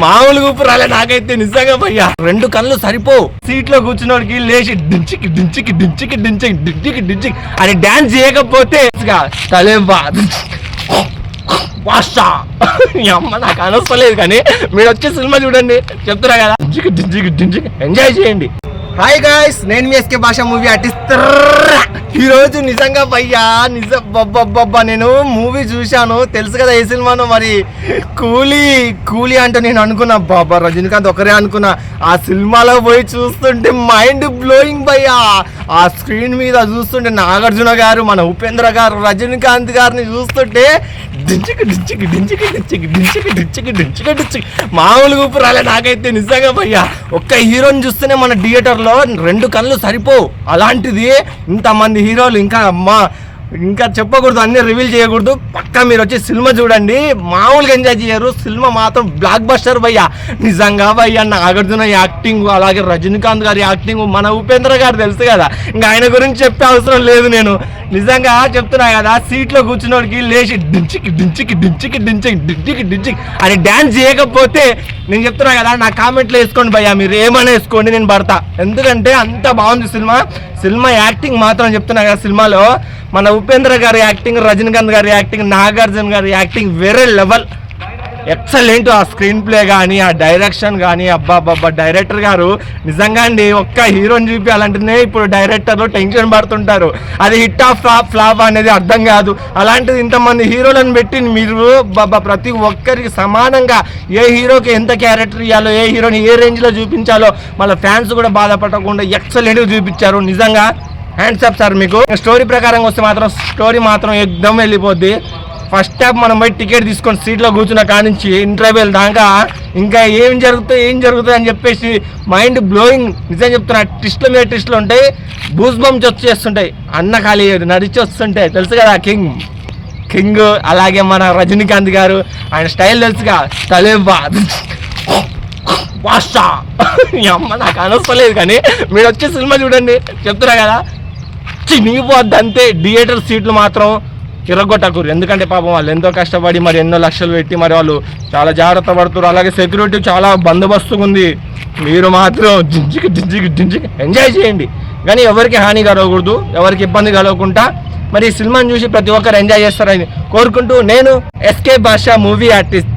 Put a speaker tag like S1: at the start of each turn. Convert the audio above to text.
S1: మామూలు ఊపు రాలే నాకైతే నిజంగా భయ్యా. 2 కళ్ళు సరిపో సీట్ లో కూర్చున్నోడికి లేచి డించికి డించికి డించికి డించికి డించికి డించికి అని డాన్స్ చేయకపోతే తలేవా అమ్మ నాకు అనవసరం కానీ మీరు వచ్చే సినిమా చూడండి చెప్తున్నా కదా. ఎంజాయ్ చేయండి. హాయ్ గాయ్స్, నేను మీ ఎస్కే భాష మూవీ ఆర్టిస్ట్. ఈరోజు నిజంగా భయ్యా బొబ్బా నేను మూవీ చూశాను, తెలుసు కదా ఏ సినిమానో. మరి కూలీ అంటే నేను అనుకున్నా బాబా రజనీకాంత్ ఒకరే అనుకున్నా. ఆ సినిమాలో పోయి చూస్తుంటే మైండ్ బ్లోయింగ్ భయ్యా. ఆ స్క్రీన్ మీద చూస్తుంటే నాగార్జున గారు, మన ఉపేంద్ర గారు, రజనీకాంత్ గారిని చూస్తుంటే మామూలు ఊపు రాలే నాకైతే నిజంగా భయ్యా. ఒక్క హీరోని చూస్తేనే మన థియేటర్లో 2 కళ్ళు సరిపో. అలాంటిది ఇంతమంది హీరోలు, ఇంకా చెప్పకూడదు, అన్ని రివీల్ చేయకూడదు. పక్కా మీరు వచ్చి సినిమా చూడండి, మామూలుగా ఎంజాయ్ చేయరు. సినిమా మాత్రం బ్లాక్ బస్టర్ భయ్యా. నిజంగా భయ్యా నాగార్జున యాక్టింగ్, అలాగే రజనీకాంత్ గారి యాక్టింగ్, మన ఉపేంద్ర గారు తెలుసు కదా, ఇంకా ఆయన గురించి చెప్పే అవసరం లేదు. నేను నిజంగా చెప్తున్నా కదా, సీట్లో కూర్చున్నోడికి లేచి డించికి డించికి డించికి డించికి డించికి డించికి అని డ్యాన్స్ చేయకపోతే నేను చెప్తున్నా కదా, నా కామెంట్లో వేసుకోండి భయ్యా, మీరు ఏమైనా వేసుకోండి, నేను పడతా. ఎందుకంటే అంత బాగుంది సినిమా యాక్టింగ్ మాత్రం చెప్తున్నా కదా. సినిమాలో మన ఉపేంద్ర గారి యాక్టింగ్, రజనీకాంత్ గారి యాక్టింగ్, నాగార్జున గారి యాక్టింగ్ వేరే లెవెల్, ఎక్సలెంట్. ఆ స్క్రీన్ ప్లే కానీ, ఆ డైరెక్షన్ కానీ, అబ్బా డైరెక్టర్ గారు నిజంగా అండి. ఒక్క హీరోని చూపించాలంటేనే ఇప్పుడు డైరెక్టర్లు టెన్షన్ పడుతుంటారు, అది హిట్ ఆఫ్ ఫ్లాప్ అనేది అర్థం కాదు. అలాంటిది ఇంతమంది హీరోలను పెట్టి మీరు ప్రతి ఒక్కరికి సమానంగా ఏ హీరోకి ఎంత క్యారెక్టర్ ఇవ్వాలో, ఏ హీరోని ఏ రేంజ్లో చూపించాలో మళ్ళీ ఫ్యాన్స్ కూడా బాధపడకుండా ఎక్సలెంట్గా చూపించారు. నిజంగా హ్యాండ్స్ అప్ సార్ మీకు. స్టోరీ ప్రకారం వస్తే మాత్రం స్టోరీ మాత్రం ఎగ్దమ్ వెళ్ళిపోద్ది. ఫస్ట్ హాఫ్ మనం పోయి టికెట్ తీసుకొని సీట్లో కూర్చున్న కానించి ఇంటర్వెల్ దాకా ఇంకా ఏం జరుగుతుంది అని చెప్పేసి మైండ్ బ్లోయింగ్. నిజం చెప్తున్నా, ట్విస్ట్ల మీద ట్విస్ట్లు ఉంటాయి, బూస్ బంప్స్ వచ్చేస్తుంటాయి, అన్న ఖాళీ నడిచి వస్తుంటాయి. తెలుసు కదా కింగ్. అలాగే మన రజనీకాంత్ గారు, ఆయన స్టైల్ తెలుసుగా, తలేవా అమ్మ నాకు అనవసరం లేదు కానీ మీరు వచ్చే సినిమా చూడండి చెప్తున్నా కదా, చినిగిపోద్ది అంతే. థియేటర్ సీట్లు మాత్రం ఇరగొట్టకూరు, ఎందుకంటే పాపం వాళ్ళు ఎంతో కష్టపడి మరి ఎన్నో లక్షలు పెట్టి మరి వాళ్ళు చాలా జాగ్రత్త పడుతున్నారు. అలాగే సెక్యూరిటీ చాలా బందోబస్తుగా ఉంది. మీరు మాత్రం జింజికి ఎంజాయ్ చేయండి, కానీ ఎవరికి హాని కలగకూడదు, ఎవరికి ఇబ్బంది కలగకుండా మరి ఈ సినిమాని చూసి ప్రతి ఒక్కరు ఎంజాయ్ చేస్తారని కోరుకుంటూ నేను ఎస్కే భాష మూవీ ఆర్టిస్ట్.